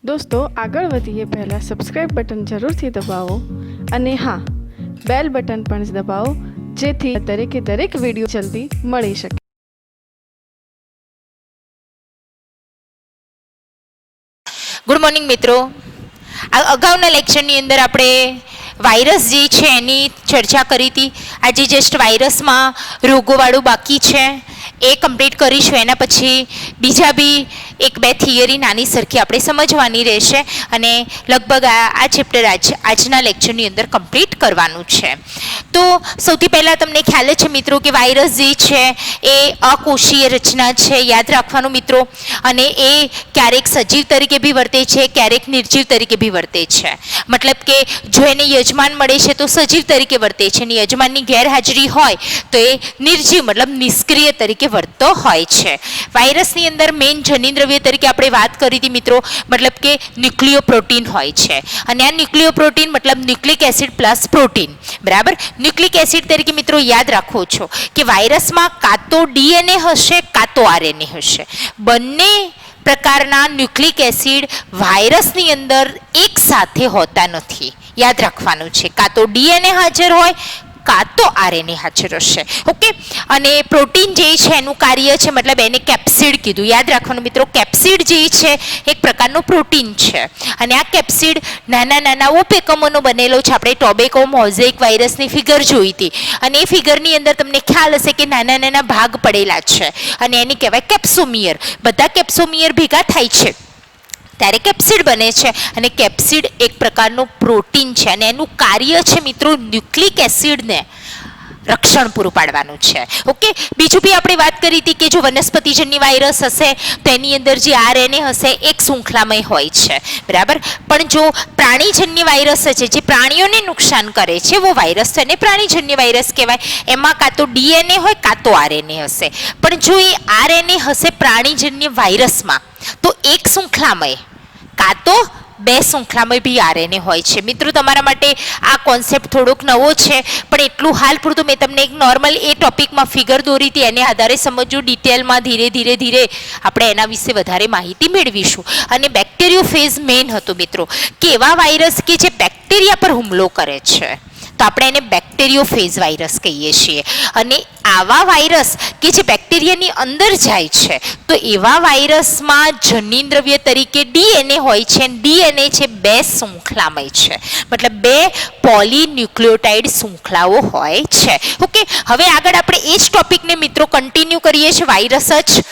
દોસ્તો આગળ વધીએ પહેલાં સબસ્ક્રાઇબ બટન જરૂરથી દબાવો અને હા બેલ બટન પણ દબાવો જેથી દરેક વિડીયો જલ્દી મળી શકે. ગુડ મોર્નિંગ મિત્રો. અગાઉના લેક્ચરની અંદર આપણે વાયરસ જે છે એની ચર્ચા કરી હતી. આજે જસ્ટ વાયરસમાં રોગોવાળું બાકી છે એ કમ્પ્લીટ કરીશું. એના પછી બીજા બી એક બે થિયરી નાની સરખી આપણે સમજવાની રહેશે અને લગભગ આ ચેપ્ટર આજના લેક્ચરની અંદર કમ્પ્લીટ કરવાનું છે. તો સૌથી પહેલાં તમને ખ્યાલ છે મિત્રો કે વાયરસ જે છે એ અકોષીય રચના છે, યાદ રાખવાનું મિત્રો. અને એ ક્યારેક સજીવ તરીકે બી વર્તે છે, ક્યારેક નિર્જીવ તરીકે બી વર્તે છે. મતલબ કે જો એને યજમાન મળે છે તો સજીવ તરીકે વર્તે છે અને યજમાનની ગેરહાજરી હોય તો એ નિર્જીવ મતલબ નિષ્ક્રિય તરીકે વર્તતો હોય છે. વાયરસની અંદર મેઇન જનીન્દ્રવ્ય તરીકે આપણે વાત કરી હતી મિત્રો, મતલબ કે ન્યુક્લિયોપ્રોટીન હોય છે. અને આ ન્યુક્લિયોપ્રોટીન મતલબ ન્યુક્લિક એસિડ પ્લસ પ્રોટીન, બરાબર. ન્યુક્લિક એસિડ તરીકે મિત્રો યાદ રાખો છો કે વાયરસમાં કાં તો ડીએનએ હશે કાં તો આરએનએ હશે. બંને પ્રકારના ન્યુક્લિક એસિડ વાયરસની અંદર એક સાથે હોતા નથી, યાદ રાખવાનું છે. કાં તો ડીએનએ હાજર હોય કાં તો આરએનએ હાજર હશે. ઓકે. અને પ્રોટીન જે છે એનું કાર્ય છે મતલબ એને કેપ્સિડ કીધું, યાદ રાખવાનું મિત્રો. કેપ્સિડ જે છે એક પ્રકારનું પ્રોટીન છે અને આ કેપ્સિડ નાના નાના ઉપએકમોનો બનેલો છે. આપણે ટોબેકો મોઝેઇક વાયરસની ફિગર જોઈ હતી અને એ ફિગરની અંદર તમને ખ્યાલ હશે કે નાના નાના ભાગ પડેલા છે અને એની કહેવાય કેપ્સોમિયર. બધા કેપ્સોમિયર ભેગા થાય છે ત્યારે કેપ્સિડ બને છે અને કેપ્સિડ એક પ્રકારનું પ્રોટીન છે અને એનું કાર્ય છે મિત્રો ન્યુક્લિક એસિડને રક્ષણ પૂરું પાડવાનું છે. ઓકે. બીજું બી આપણે વાત કરી હતી કે જો વનસ્પતિજન્ય વાયરસ હશે તો એની અંદર જે આરએનએ હશે એક શૃંખલામય હોય છે, બરાબર. પણ જો પ્રાણીજન્ય વાયરસ છે જે પ્રાણીઓને નુકસાન કરે છે એવો વાયરસ છે એને પ્રાણીજન્ય વાયરસ કહેવાય. એમાં કાં તો ડીએનએ હોય કાં તો આરએનએ હશે. પણ જો એ આરએનએ હશે પ્રાણીજન્ય વાયરસમાં તો એક શૃંખલામય કાં તો બે શૃંખલામય બી આરએનએ હોય છે. મિત્રો તમારા માટે આ કોન્સેપ્ટ થોડોક નવો છે પણ એટલું હાલ પૂરતું મેં તમને એક નોર્મલ એ ટોપિકમાં ફિગર દોરી હતી, એને આધારે સમજવું. ડિટેલમાં ધીરે આપણે એના વિશે વધારે માહિતી મેળવીશું. અને બેક્ટેરિયોફેઝ મેઇન હતું મિત્રો કે એવા વાયરસ કે જે બેક્ટેરિયા પર હુમલો કરે છે તો આપણે એને બેક્ટેરિયોફેઝ વાયરસ કહીએ છીએ. અને આવા વાયરસ કે જે બેક્ટેરિયાની અંદર જાય છે તો એવા વાયરસમાં જનીન્દ્રવ્ય તરીકે ડીએનએ હોય છે. ડીએનએ છે બે શૃંખલામય છે, મતલબ બે પોલીન્યુક્લિયોટાઇડ શૃંખલાઓ હોય છે. ઓકે. હવે આગળ આપણે એ જ ટોપિકને મિત્રો કન્ટિન્યુ કરીએ છીએ, વાયરસ જ.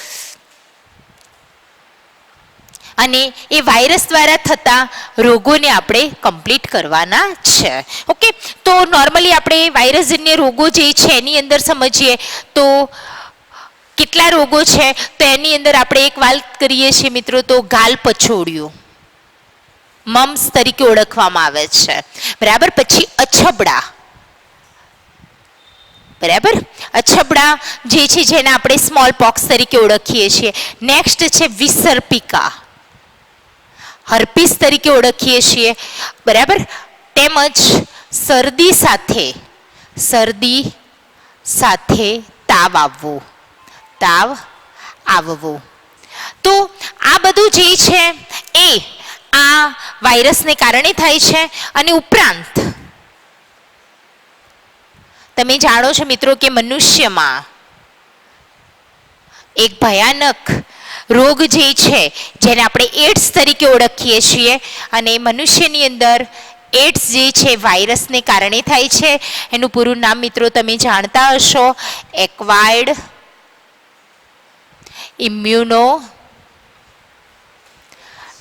અને એ વાયરસ દ્વારા થતા રોગોને આપણે કમ્પ્લીટ કરવાના છે. ઓકે. તો નોર્મલી આપણે વાયરસજન્ય રોગો જે છે એની અંદર સમજીએ તો કેટલા રોગો છે તો એની અંદર આપણે એક વાત કરીએ છીએ મિત્રો તો ગાલપછોડિયું મમ્સ તરીકે ઓળખવામાં આવે છે, બરાબર. પછી અછબડા, બરાબર. અછબડા જે છે જેને આપણે સ્મોલ પોક્સ તરીકે ઓળખીએ છીએ. નેક્સ્ટ છે વિસર્પિકા, હર્પીસ તરીકે ઓળખીએ છીએ, બરાબર. તેમજ શરદી સાથે તાવ આવવો. તો આ બધું જે છે એ આ વાયરસને કારણે થાય છે. અને ઉપરાંત તમે જાણો છો મિત્રો કે મનુષ્યમાં એક ભયાનક રોગ જે છે જેને આપણે એડ્સ તરીકે ઓળખીએ છીએ અને મનુષ્યની અંદર એડ્સ જે છે વાયરસને કારણે થાય છે. એનું પૂરું નામ મિત્રો તમે જાણતા હશો, એક્વાયર્ડ ઇમ્યુનો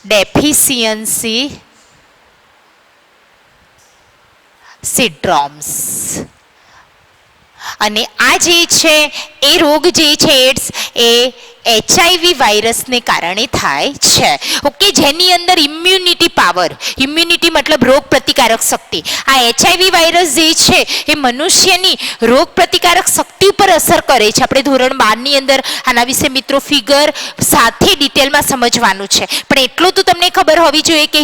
ડેફિશિયન્સી સિન્ડ્રોમ્સ. અને આ જે છે એ રોગ જે છે એડ્સ એ એચઆઈવી વાયરસને કારણે થાય છે. ઓકે. જેની અંદર ઇમ્યુનિટી પાવર, ઇમ્યુનિટી મતલબ રોગ પ્રતિકારક શક્તિ, આ એચઆઈવી વાયરસ જે છે એ મનુષ્યની રોગ પ્રતિકારક શક્તિ ઉપર અસર કરે છે. આપણે ધોરણ 12ની અંદર આના વિશે મિત્રો ફિગર સાથે ડિટેલમાં સમજવાનું છે. પણ એટલું તો તમને ખબર હોવી જોઈએ કે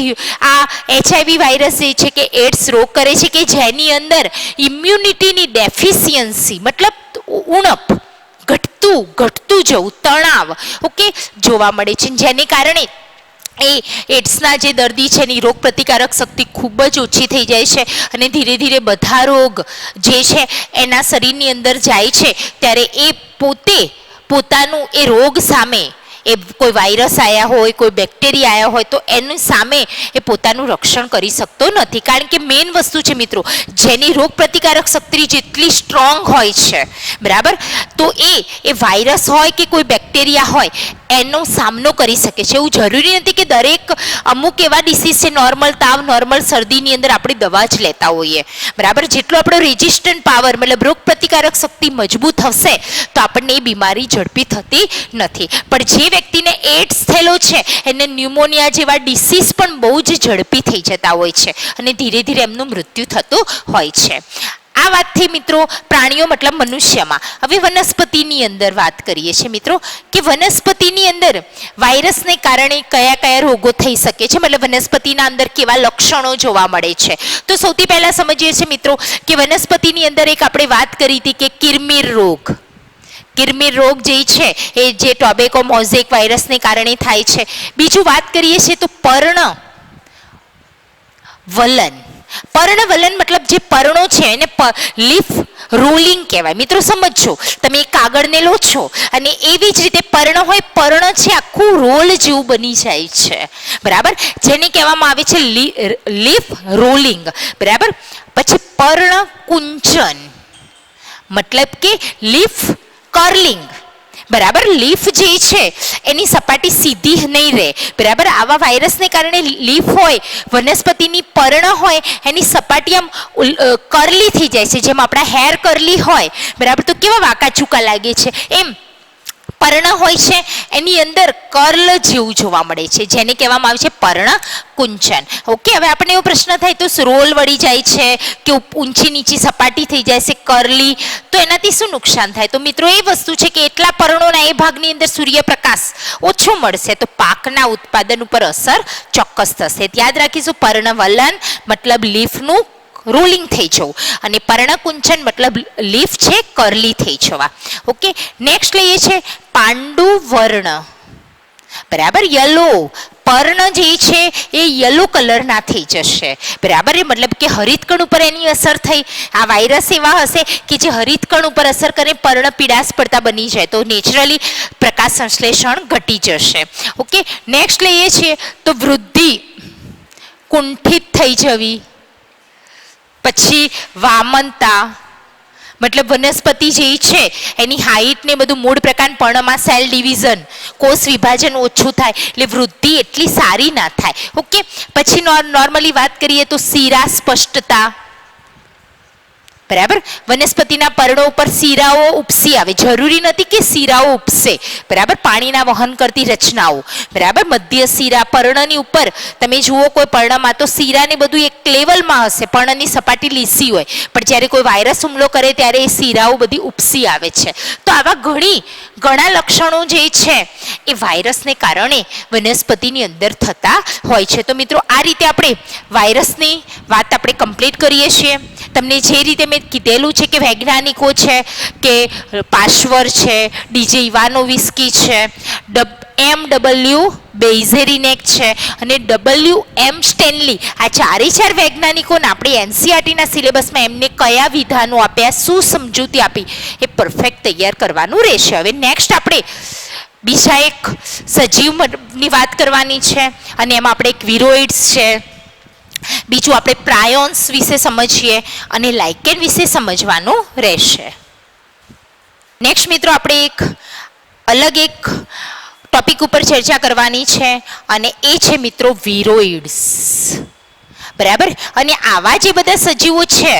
આ એચઆઈવી વાયરસ જે છે કે એડ્સ રોગ કરે છે કે જેની અંદર ઇમ્યુનિટીની ડેફિશિયન્સી મતલબ ઉણપ, ઘટતું જવું, તણાવ, ઓકે, જોવા મળે છે. જેને કારણે એ એડ્સના જે દર્દી છે એની રોગ પ્રતિકારક શક્તિ ખૂબ જ ઓછી થઈ જાય છે અને ધીરે ધીરે બધા રોગ જે છે એના શરીરની અંદર જાય છે ત્યારે એ પોતાનું એ રોગ સામે, એ કોઈ વાયરસ આવ્યા હોય, કોઈ બેક્ટેરિયા આવ્યા હોય તો એની સામે એ પોતાનું રક્ષણ કરી શકતો નથી. કારણ કે મેઇન વસ્તુ છે મિત્રો, જેની રોગ પ્રતિકારક શક્તિ જેટલી સ્ટ્રોંગ હોય છે, બરાબર, તો એ વાયરસ હોય કે કોઈ બેક્ટેરિયા હોય એનો સામનો કરી શકે છે. એવું જરૂરી નથી કે દરેક અમુક એવા ડિસીઝ છે, નોર્મલ તાવ, નોર્મલ શરદીની અંદર આપણે દવા જ લેતા હોઈએ, બરાબર. જેટલો આપણો રેઝિસ્ટન્ટ પાવર મતલબ રોગ પ્રતિકારક શક્તિ મજબૂત હશે તો આપણને એ બીમારી ઝડપી થતી નથી. પણ જે વ્યક્તિને એડ્સ થયેલો છે એને ન્યુમોનિયા જેવા ડિસીઝ પણ બહુ જ ઝડપી થઈ જતા હોય છે અને ધીરે ધીરે એમનું મૃત્યુ થતું હોય છે. આ વાતથી મિત્રો પ્રાણીઓ મતલબ મનુષ્યમાં. હવે વનસ્પતિની અંદર વાત કરીએ છીએ મિત્રો કે વનસ્પતિની અંદર વાયરસને કારણે કયા કયા રોગો થઈ શકે છે, મતલબ વનસ્પતિના અંદર કેવા લક્ષણો જોવા મળે છે. તો સૌથી પહેલા સમજીએ છીએ મિત્રો કે વનસ્પતિની અંદર એક આપણે વાત કરી હતી કે કિરમીર રોગ. કિરમીર રોગ જે છે એ જે ટોબેકો મોઝેક વાયરસને કારણે થાય છે. બીજું વાત કરીએ છીએ તો પર્ણવલન. પર્ણવલન મતલબ જે પર્ણો છે એને લીફ રોલિંગ કહેવાય. મિત્રો સમજો, તમે એક કાગળને લો છો અને એવી જ રીતે પર્ણ હોય, પર્ણ છે આખું રોલ જેવું બની જાય છે, બરાબર, જેને કહેવામાં આવે છે લીફ રોલિંગ, બરાબર. પછી પર્ણકુંચન મતલબ કે લીફ કર્લિંગ, બરાબર. લીફ જે છે એની સપાટી સીધી નહીં રહે, બરાબર. આવા વાયરસને કારણે લીફ હોય, વનસ્પતિની પર્ણ હોય, એની સપાટી આમ કર્લી થઈ જાય છે, જેમ આપણા હેર કર્લી હોય, બરાબર, તો કેવા વાંકા ચૂકા લાગે છે, એમ પર્ણ હોય છે એની અંદર કર્લ જેવું જોવા મળે છે, જેને કહેવામાં આવે છે પર્ણકુંચન. ઓકે, હવે આપણને એવો પ્રશ્ન થાય તો રોલ વળી જાય છે કે ઊંચી નીચી સપાટી થઈ જાય છે કર્લી, તો એનાથી શું નુકસાન થાય? તો મિત્રો એ વસ્તુ છે કે એટલા પર્ણોના એ ભાગની અંદર સૂર્યપ્રકાશ ઓછો મળશે તો પાકના ઉત્પાદન ઉપર અસર ચોક્કસ થશે. યાદ રાખીશું, પર્ણવલન મતલબ લીફનું રોલિંગ થઈ જવું અને પર્ણકુંચન મતલબ લીફ છે કર્લી થઈ જવા. ઓકે, નેક્સ્ટ લઈએ છે પાંડુવર્ણ, બરાબર. યલો પર્ણ જે છે એ યલો કલરના થઈ જશે, બરાબર. એ મતલબ કે હરિતકણ ઉપર એની અસર થઈ. આ વાયરસ એવા હશે કે જે હરિતકણ ઉપર અસર કરે, પર્ણ પીળાશ પડતા બની જાય તો નેચરલી પ્રકાશ સંશ્લેષણ ઘટી જશે. ઓકે, નેક્સ્ટ લઈએ છીએ તો વૃદ્ધિ કુંઠિત થઈ જવી. પછી વામનતા મતલબ વનસ્પતિ જે છે એની હાઈટ ને બધું મૂળ પ્રકાર પર્ણમાં સેલ ડિવિઝન, કોષ વિભાજન ઓછું થાય એટલે વૃદ્ધિ એટલી સારી ના થાય. ઓકે, પછી નોર્મલી વાત કરીએ તો શીરા સ્પષ્ટતા, બરાબર. વનસ્પતિના પર્ણો ઉપર શીરાઓ ઉપસી આવે, જરૂરી નથી કે શીરાઓ ઉપસે, બરાબર. પાણીના વહન કરતી રચનાઓ, બરાબર. મધ્ય શીરા પર્ણની ઉપર તમે જુઓ કોઈ પર્ણમાં તો શીરાને બધું એક લેવલમાં હશે, પર્ણની સપાટી લીસી હોય, પણ જ્યારે કોઈ વાયરસ હુમલો કરે ત્યારે એ શીરાઓ બધી ઉપસી આવે છે. તો આવા ઘણા લક્ષણો જે છે એ વાયરસને કારણે વનસ્પતિની અંદર થતા હોય છે. તો મિત્રો આ રીતે આપણે વાયરસની વાત આપણે કમ્પ્લીટ કરીએ છીએ. તમને જે રીતે મેં કીધેલું છે કે વૈજ્ઞાનિકો છે કે પાશ્વર છે, ડીજે ઇવાનોવિસ્કી છે, M.W. બેઇઝેરિનેક છે અને W.M. સ્ટેનલી, આ ચાર વૈજ્ઞાનિકોને આપણે એનસીઆરટીના સિલેબસમાં એમને કયા વિધાનો આપ્યા, શું સમજૂતી આપી, એ પરફેક્ટ તૈયાર કરવાનું રહેશે. હવે નેક્સ્ટ આપણે બીજા એક સજીવની વાત કરવાની છે અને એમાં આપણે એક વિરોઇડ્સ છે, બીજું આપણે પ્રાયોન્સ વિશે સમજીએ અને લાઇકેન વિશે સમજવાનું રહેશે. નેક્સ્ટ મિત્રો આપણે અલગ એક ટોપિક ઉપર ચર્ચા કરવાની છે અને એ છે મિત્રો વિરોઇડ્સ, બરાબર. અને આવા જે બધા સજીવો છે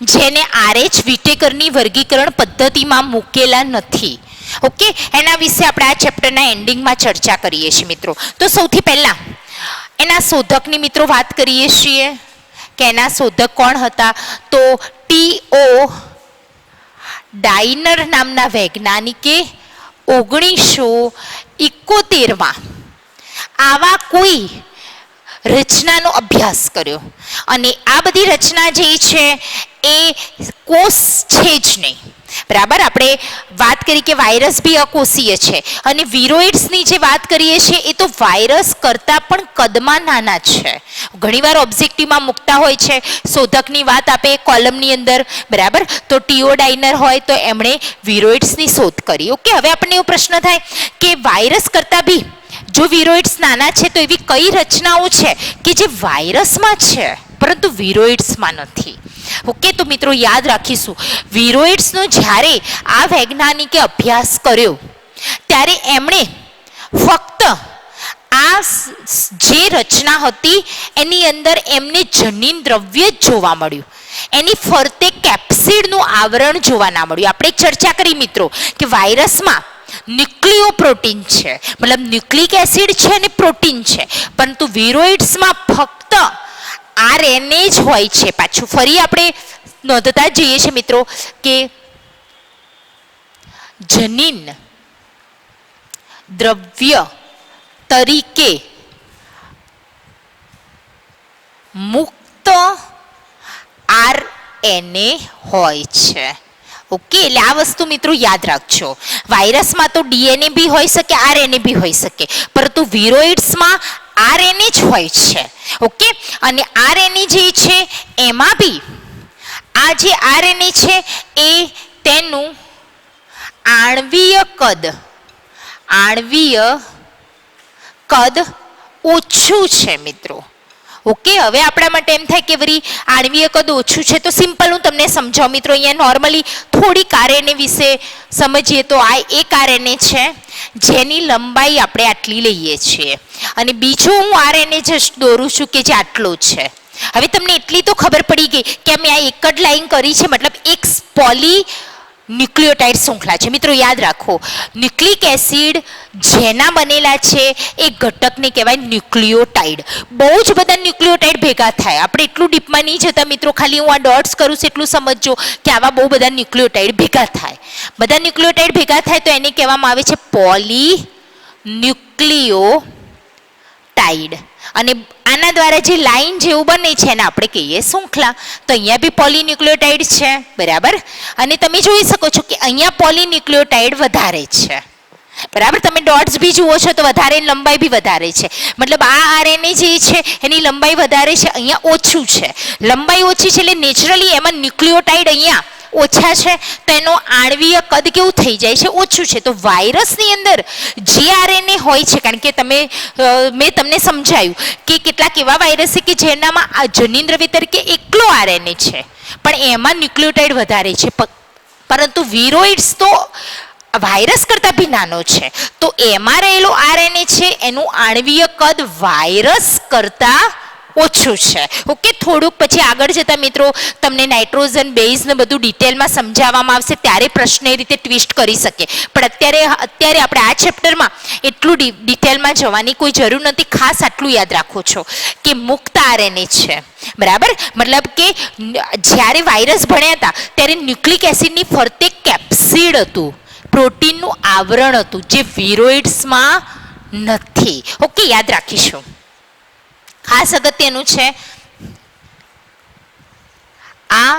જેને RH વિટેકરની વર્ગીકરણ પદ્ધતિમાં મૂકેલા નથી, ઓકે, એના વિશે આપણે આ ચેપ્ટરના એન્ડિંગમાં ચર્ચા કરીએ છીએ મિત્રો. તો સૌથી પહેલા એના શોધકની મિત્રો વાત કરીએ છીએ કે એના શોધક કોણ હતા? તો T.O. ડાઇનર નામના વૈજ્ઞાનિકે 1971માં આવા કોઈ રચનાનો અભ્યાસ કર્યો અને આ બધી રચના જે છે એ કોષ છે જ નહીં, બરાબર. આપણે વાત કરી કે વાયરસ બી અકોષીય છે અને વિરોઇડ્સની જે વાત કરીએ છીએ એ તો વાયરસ કરતાં પણ કદમાં નાના છે. ઘણીવાર ઓબ્જેક્ટિવમાં મૂકતા હોય છે, શોધકની વાત આપે કોલમની અંદર, બરાબર. તો ટીઓડાઇનર હોય તો એમણે વિરોઇડ્સની શોધ કરી. ઓકે, હવે આપણને એવો પ્રશ્ન થાય કે વાયરસ કરતાં બી જો વિરોઇડ્સ નાના છે તો એવી કઈ રચનાઓ છે કે જે વાયરસમાં છે પરંતુ વિરોઇડ્સમાં નથી. ઓકે, તો મિત્રો યાદ રાખીશું, વિરોઇડ્સનો જ્યારે આ વૈજ્ઞાનિકે અભ્યાસ કર્યો ત્યારે એમણે ફક્ત આ જે રચના હતી એની અંદર એમને જનીન દ્રવ્ય જ જોવા મળ્યું, એની ફરતે કેપ્સિડનું આવરણ જોવા ના મળ્યું. આપણે ચર્ચા કરી મિત્રો કે વાયરસમાં ન્યુક્લિયોપ્રોટીન છે, મતલબ ન્યુક્લિક એસિડ છે અને પ્રોટીન છે, પરંતુ વિરોઇડ્સમાં ફક્ત આરએનએ જ હોય છે. પાછું ફરી આપણે નોંધતા જ જઈએ છીએ મિત્રો કે જનીન દ્રવ્ય તરીકે મુક્ત આરએનએ હોય છે. ઓકે, એટલે આ વસ્તુ મિત્રો યાદ રાખજો. વાયરસમાં તો ડીએનએ બી હોઈ શકે, આરએનએ બી હોઈ શકે, પરંતુ વિરોઇડ્સમાં આરએનએ જ હોય છે. ઓકે, અને આરએનએ જે છે એમાં બી આ જે આરએનએ છે એ તેનું આણ્વીય કદ ઓછું છે મિત્રો. ઓકે, હવે આપણા માટે એમ થાય કે વળી આણ્વીય કદ ઓછું છે તો સિમ્પલ હું તમને સમજાવું મિત્રો. અહીંયા નોર્મલી થોડીક આરએનએ વિશે સમજીએ તો આ એક આરએનએ છે જેની લંબાઈ આપણે આટલી લઈએ છીએ અને બીજું હું આરએનએ જસ્ટ દોરું છું કે જે આટલો છે. હવે તમને એટલી તો ખબર પડી ગઈ કે મેં આ એક જ લાઈન કરી છે, મતલબ એક પોલી ન્યુક્લિયોટાઇડ શૃંખલા છે. મિત્રો યાદ રાખો, ન્યુક્લિક એસિડ જેના બનેલા છે એ ઘટકને કહેવાય ન્યુક્લિયોટાઇડ. બહુ જ બધા ન્યુક્લિયોટાઇડ ભેગા થાય. આપણે એટલું ડીપમાં નહીં જતા મિત્રો, ખાલી હું આ ડોટ્સ કરું છું એટલું સમજજો કે આવા બહુ બધા ન્યુક્લિયોટાઇડ ભેગા થાય. બધા ન્યુક્લિયોટાઇડ ભેગા થાય તો એને કહેવામાં આવે છે પોલી ન્યુક્લિયોટાઇડ. અને આના દ્વારા જે લાઈન જેવું બને છે એને આપણે કહીએ શૃંખલા. તો અહીંયા બી પોલીન્યુક્લિયોટાઇડ છે, બરાબર. અને તમે જોઈ શકો છો કે અહીંયા પોલીન્યુક્લિયોટાઇડ વધારે છે, બરાબર. તમે ડોટ્સ બી જુઓ છો તો વધારે લંબાઈ બી વધારે છે, મતલબ આ આરએનએ જે છે એની લંબાઈ વધારે છે, અહીંયા ઓછું છે. લંબાઈ ઓછી છે એટલે નેચરલી એમાં ન્યુક્લિયોટાઇડ અહીંયા ઓછા છે તો એનો આણ્વીય કદ કેવું થઈ જાય છે, ઓછું છે. તો વાયરસની અંદર જે આરએનએ હોય છે, કારણ કે મેં તમને સમજાયું કે કેટલાક એવા વાયરસ છે કે જેનામાં આ જનીન દ્રવ્ય તરીકે એકલો આરએનએ છે પણ એમાં ન્યુક્લિયોટાઇડ વધારે છે, પરંતુ વિરોઇડ્સ તો વાયરસ કરતાં બી નાનો છે. તો એમાં રહેલો આરએનએ છે એનું આણ્વીય કદ વાયરસ કરતાં ઓછું છે. ઓકે, થોડુંક પછી આગળ જતા મિત્રો તમને નાઇટ્રોજન બેઝ ને બધું ડિટેલમાં સમજાવવામાં આવશે ત્યારે પ્રશ્ન એ રીતે ટ્વિસ્ટ કરી શકે, પણ અત્યારે આપણે આ ચેપ્ટરમાં એટલું ડિટેલમાં જવાની કોઈ જરૂર નથી. ખાસ આટલું યાદ રાખો છો કે મુક્ત આરએનએ છે, બરાબર. મતલબ કે જ્યારે વાયરસ ભણ્યા હતા ત્યારે ન્યુક્લિક એસિડની ફરતે કેપ્સિડ હતું, પ્રોટીનનું આવરણ હતું, જે વિરોઇડ્સમાં નથી. ઓકે, યાદ રાખીશું. ખાસ અગત્યનું છે આ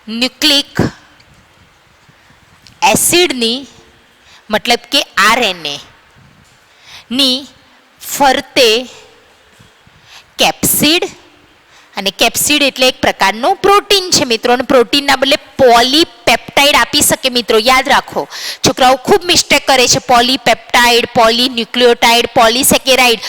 ન્યુક્લિક એસિડની મતલબ કે આરએનએ ની ફરતે કેપ્સિડ, અને કેપ્સિડ એટલે એક પ્રકારનું પ્રોટીન છે મિત્રો, અને પ્રોટીનના બદલે પોલીપેપ્ટાઇડ આપી શકે મિત્રો. યાદ રાખો, છોકરાઓ ખૂબ મિસ્ટેક કરે છે, પોલીપેપ્ટાઇડ, પોલીન્યુક્લિયોટાઇડ, પોલીસેકેરાઇડ.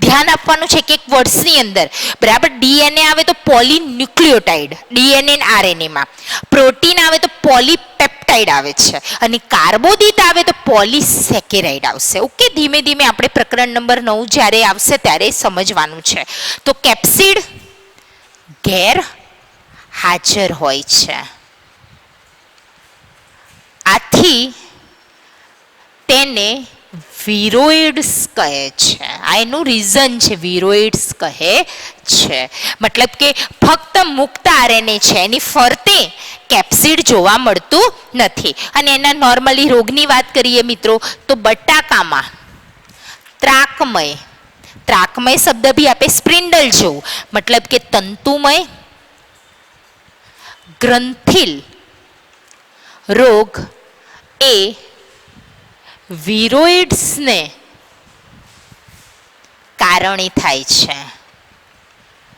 ધ્યાન આપવાનું છે કે એક વર્ડ્સની અંદર, બરાબર. ડીએનએ આવે તો પોલીન્યુક્લિયોટાઇડ, ડીએનએ આરએનએમાં. પ્રોટીન આવે તો પોલીપેપ્ટાઇડ આવે છે, અને કાર્બોદિત આવે તો પોલીસેકેરાઇડ આવશે. ઓકે, ધીમે ધીમે આપણે પ્રકરણ નંબર 9 જ્યારે આવશે ત્યારે સમજવાનું છે. તો કેપ્સિડ ગેરહાજર હોય છે, આથી તેને વિરોઇડ્સ કહે છે. આ એનું રીઝન છે, વિરોઇડ્સ કહે છે. મતલબ કે ફક્ત મુક્ત આરએનએ છે, એની ફરતે કેપ્સિડ જોવા મળતું નથી. અને એના નોર્મલી રોગની વાત કરીએ મિત્રો તો બટાકામાં ત્રાકમય શબ્દ બી આપે સ્પ્રિન્ડલ જેવું, મતલબ કે તંતુમય, ગ્રંથિલ રોગ એ વિરોઇડ્સને કારણે થાય છે.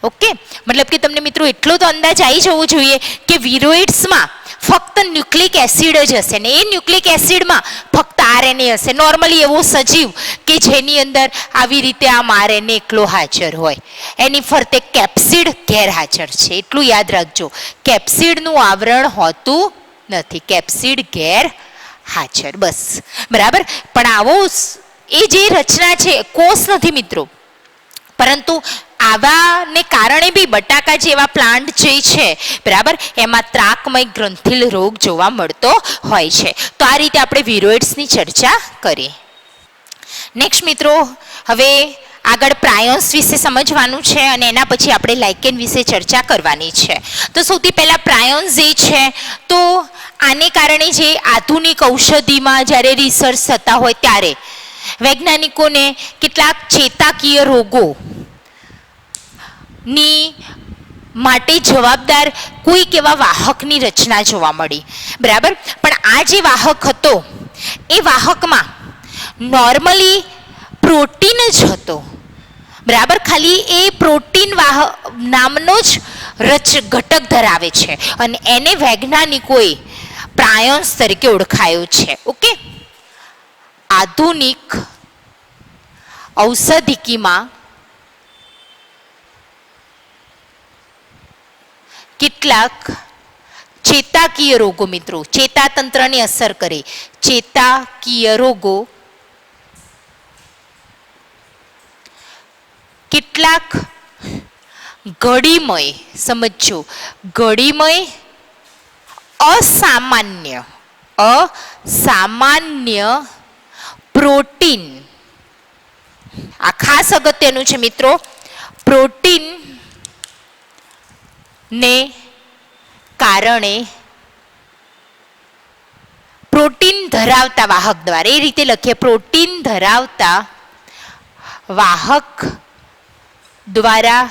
ઓકે, મતલબ કે તમને મિત્રો એટલો તો અંદાજ આવી જવો જોઈએ કે વિરોઇડ્સમાં ફક્ત ન્યુક્લિક એસિડ જ હશે ને એ ન્યુક્લિક એસિડમાં ફક્ત આરએનએ હશે. નોર્મલી એવો સજીવ કે જેની અંદર આવી રીતે આમ આરએનએ એકલો હાજર હોય, એની ફરતે કેપ્સિડ ગેરહાજર છે. એટલું યાદ રાખજો, કેપ્સિડનું આવરણ હોતું નથી, કેપ્સિડ ગેરહાજર. બસ બરાબર. પણ આવો એ જે રચના છે કોષ નથી મિત્રો, પરંતુ આવાને કારણે બી બટાકા જેવા પ્લાન્ટ જે છે બરાબર, એમાં ત્રાકમય ગ્રંથિલ રોગ જોવા મળતો હોય છે. તો આ રીતે આપણે વિરોઇડ્સની ચર્ચા કરી. નેક્સ્ટ મિત્રો, હવે આગળ પ્રાયોન્સ વિશે સમજવાનું છે અને એના પછી આપણે લાઇકેન વિશે ચર્ચા કરવાની છે. તો સૌથી પહેલા પ્રાયોન્સ જે છે, તો આને કારણે જે આધુનિક ઔષધિમાં જ્યારે રિસર્ચ થતા હોય ત્યારે વૈજ્ઞાનિકોને કેટલાક ચેતાકીય રોગો ની માટે જવાબદાર કોઈક એવા વાહકની રચના જોવા મળી બરાબર. પણ આ જે વાહક હતો એ વાહકમાં નોર્મલી પ્રોટીન જ હતો બરાબર. ખાલી એ પ્રોટીન નામનો જ ઘટક ધરાવે છે અને એને વૈજ્ઞાનિકોએ પ્રાયોન્સ તરીકે ઓળખાયો છે. ઓકે, આધુનિક ઔષધિકીમાં કેટલાક ચેતાકીય રોગો મિત્રો, ચેતાતંત્રને અસર કરે ચેતાકીય રોગો, કેટલાક ઘડીમય, સમજો ઘડીમય અસામાન્ય પ્રોટીન, આ ખાસ અગત્યનું છે મિત્રો, પ્રોટીન ને કારણે પ્રોટીન ધરાવતા વાહક દ્વારા, એ રીતે લખીએ, પ્રોટીન ધરાવતા વાહક દ્વારા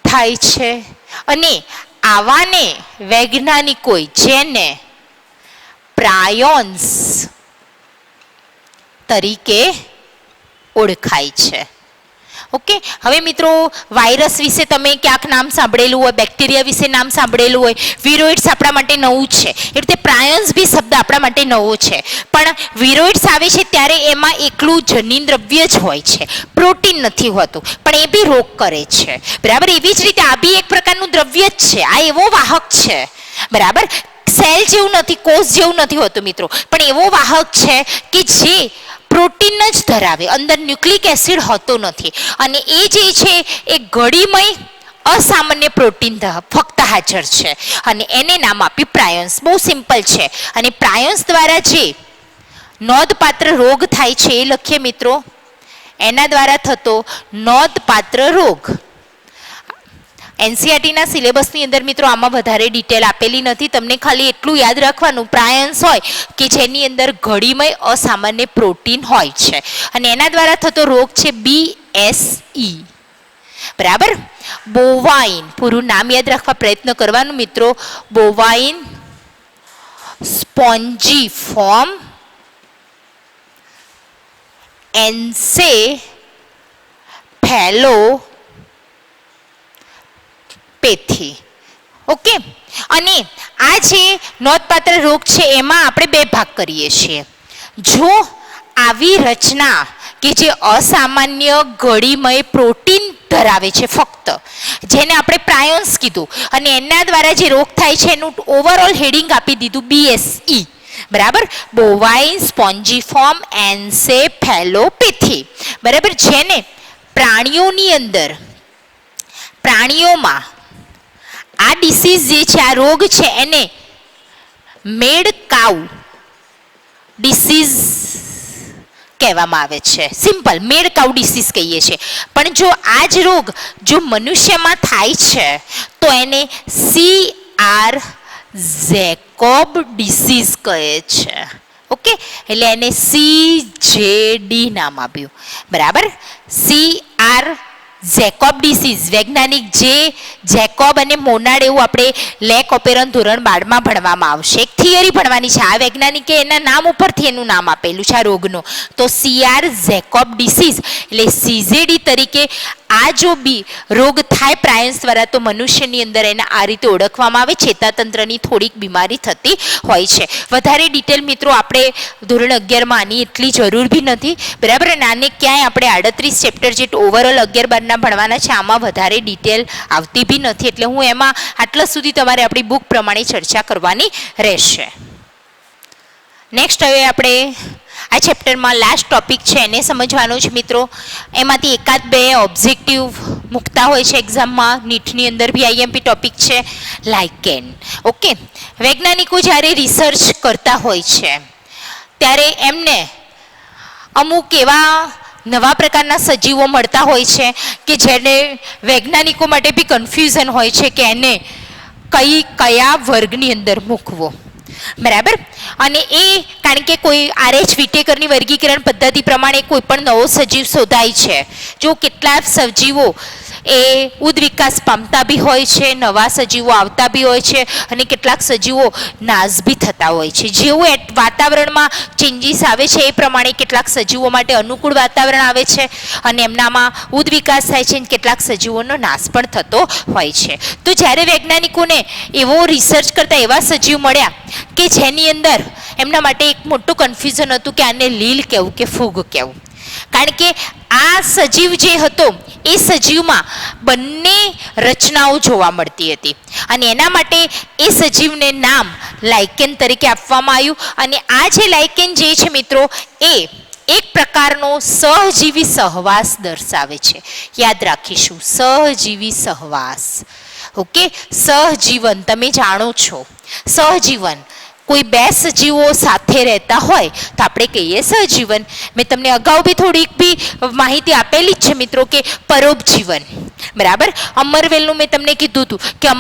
થાય છે. અને આવાને વૈજ્ઞાનિકોએ જેને પ્રાયોન્સ તરીકે ઓળખાય છે. ઓકે, હવે મિત્રો વાયરસ વિશે તમે ક્યાંક નામ સાંભળેલું હોય, બેક્ટેરિયા વિશે નામ સાંભળેલું હોય, વિરોઇડ્સ આપણા માટે નવું છે, એ રીતે પ્રાયોન્સ બી શબ્દ આપણા માટે નવો છે. પણ વિરોઇડ્સ આવે છે ત્યારે એમાં એકલું જનીન દ્રવ્ય જ હોય છે, પ્રોટીન નથી હોતું, પણ એ બી રોગ કરે છે બરાબર. એવી જ રીતે આ બી એક પ્રકારનું દ્રવ્ય જ છે, આ એવો વાહક છે બરાબર. સેલ જેવું નથી, કોષ જેવું નથી હોતું મિત્રો, પણ એવો વાહક છે કે જે પ્રોટીન જ ધરાવે, અંદર ન્યુક્લિક એસિડ હોતો નથી. અને એ જે છે એ ઘડીમય અસામાન્ય પ્રોટીન ફક્ત હાજર છે અને એને નામ આપ્યું પ્રાયોન્સ. બહુ સિમ્પલ છે. અને પ્રાયોન્સ દ્વારા જે નોંધપાત્ર રોગ થાય છે એ લખીએ મિત્રો, એના દ્વારા થતો નોંધપાત્ર રોગ. એનસીઆરટીના સિલેબસની અંદર મિત્રો આમાં વધારે ડિટેલ આપેલી નથી, તમને ખાલી એટલું યાદ રાખવાનું, પ્રાયોન્સ હોય કે જેની અંદર ઘડીમય અસામાન્ય પ્રોટીન હોય છે અને એના દ્વારા થતો રોગ છે BSE બરાબર. બોવાઇન, પૂરું નામ યાદ રાખવા પ્રયત્ન કરવાનું મિત્રો, બોવાઇન સ્પોન્જીફોર્મ એન્સેફેલોપેથી. ઓકે, અને આ જે નોંધપાત્ર રોગ છે એમાં આપણે બે ભાગ કરીએ છીએ. જો આવી રચના કે જે અસામાન્ય ઘડીમય પ્રોટીન ધરાવે છે ફક્ત, જેને આપણે પ્રાયોન્સ કીધું, અને એના દ્વારા જે રોગ થાય છે એનું ઓવરઓલ હેડિંગ આપી દીધું BSE બરાબર, બોવાઇન સ્પોન્જીફોર્મ એન્સેફેલોપેથી બરાબર. જેને પ્રાણીઓની અંદર, પ્રાણીઓમાં આ ડિસીઝ જે છે, આ રોગ છે, એને મેડ કાઉ ડિસીઝ કહેવામાં આવે છે. સિમ્પલ, મેડ કાઉ ડિસીઝ કહીએ છીએ. પણ જો આ જ રોગ જો મનુષ્યમાં થાય છે તો એને CR ઝેકોબ ડિસીઝ કહે છે. ઓકે, એટલે એને CJD નામ આપ્યું બરાબર. CR જેકોબ ડિસીઝ, વૈજ્ઞાનિક જે જેકોબ અને મોનાડ એવું આપણે લેક ઓપેરન ધોરણ 12માં ભણવામાં આવશે. એક થિયરી ભણવાની છે. આ વૈજ્ઞાનિકે એના નામ ઉપરથી એનું નામ આપેલું છે આ રોગનું. તો CR જેકોબ ડિસીઝ એટલે CZD તરીકે આ જો રોગ થાય પ્રાયન્સ દ્વારા તો મનુષ્યની અંદર એને આ રીતે ઓળખવામાં આવે. ચેતાતંત્રની થોડીક બીમારી થતી હોય છે. વધારે ડિટેલ મિત્રો આપણે ધોરણ 11માં આની એટલી જરૂર બી નથી, બરાબર. અને આને ક્યાંય આપણે 38 ચેપ્ટર જે ઓવરઓલ 11-12ના ભણવાના છે આમાં વધારે ડિટેલ આવતી બી નથી, એટલે હું એમાં આટલા સુધી તમારે આપણી બુક પ્રમાણે ચર્ચા કરવાની રહેશે. નેક્સ્ટ હવે આપણે આ ચેપ્ટરમાં લાસ્ટ ટોપિક છે એને સમજવાનો છે મિત્રો. એમાંથી એકાદ બે ઓબ્જેક્ટિવ મૂકતા હોય છે એક્ઝામમાં. નીટની અંદર બી IMP ટોપિક છે લાઇકેન. ઓકે, વૈજ્ઞાનિકો જ્યારે રિસર્ચ કરતા હોય છે ત્યારે એમને અમુક એવા નવા પ્રકારના સજીવો મળતા હોય છે કે જેને વૈજ્ઞાનિકો માટે બી કન્ફ્યુઝન હોય છે કે એને કયા વર્ગની અંદર મૂકવો, બરાબર. અને એ કારણ કે કોઈ RH વિટેકરની વર્ગીકરણ પદ્ધતિ પ્રમાણે કોઈ પણ નવો સજીવ શોધાય છે. જો કેટલાક સજીવો એ ઉદ્વિકાસ પામતા બી હોય છે, નવા સજીવો આવતા બી હોય છે, અને કેટલાક સજીવો નાશ બી થતા હોય છે. જેવું વાતાવરણમાં ચેન્જીસ આવે છે એ પ્રમાણે કેટલાક સજીવો માટે અનુકૂળ વાતાવરણ આવે છે અને એમનામાં ઉદ્વિકાસ થાય છે, અને કેટલાક સજીવોનો નાશ પણ થતો હોય છે. તો જ્યારે વૈજ્ઞાનિકોને એવો રિસર્ચ કરતા એવા સજીવ મળ્યા કે જેની અંદર એમના માટે એક મોટું કન્ફ્યુઝન હતું કે આને લીલ કહેવું કે ફૂગ કહેવું. કારણ કે આ સજીવ જે હતો એ સજીવમાં બંને રચનાઓ જોવા મળતી હતી, અને એના માટે એ સજીવને નામ લાઇકેન તરીકે આપવામાં આવ્યું. અને આ જે લાઇકેન જે છે મિત્રો એ એક પ્રકારનો સહજીવી સહવાસ દર્શાવે છે. યાદ રાખીશું, સહજીવી સહવાસ. ઓકે, સહજીવન તમે જાણો છો, સહજીવન કોઈ બે સજીવો સાથે રહેતા હોય તો આપણે કહીએ સહજીવન. મેં તમને અગાઉ બી થોડીક બી માહિતી આપેલી જ છે મિત્રો કે પરોપજીવન, બરાબર. અમરવેલનું મેં તમને કીધું હતું કે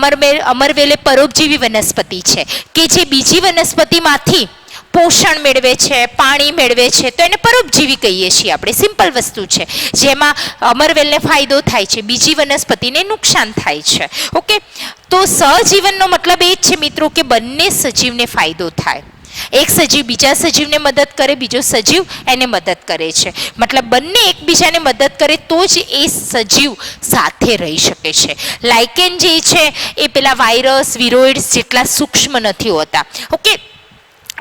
અમરવેલ એ પરોપજીવી વનસ્પતિ છે કે જે બીજી વનસ્પતિમાંથી પોષણ મેળવે છે, પાણી મેળવે છે, તો એને પરોપજીવી કહીએ છીએ આપણે. સિમ્પલ વસ્તુ છે, જેમાં અમરવેલને ફાયદો થાય છે, બીજી વનસ્પતિને નુકસાન થાય છે. ઓકે, તો સહજીવનનો મતલબ એ જ છે મિત્રો કે બંને સજીવને ફાયદો થાય. એક સજીવ બીજા સજીવને મદદ કરે, બીજો સજીવ એને મદદ કરે છે. મતલબ બંને એકબીજાને મદદ કરે તો જ એ સજીવ સાથે રહી શકે છે. લાઇકેન જે છે એ પેલા વાયરસ, વિરોઇડ્સ જેટલા સૂક્ષ્મ નથી હોતા. ઓકે,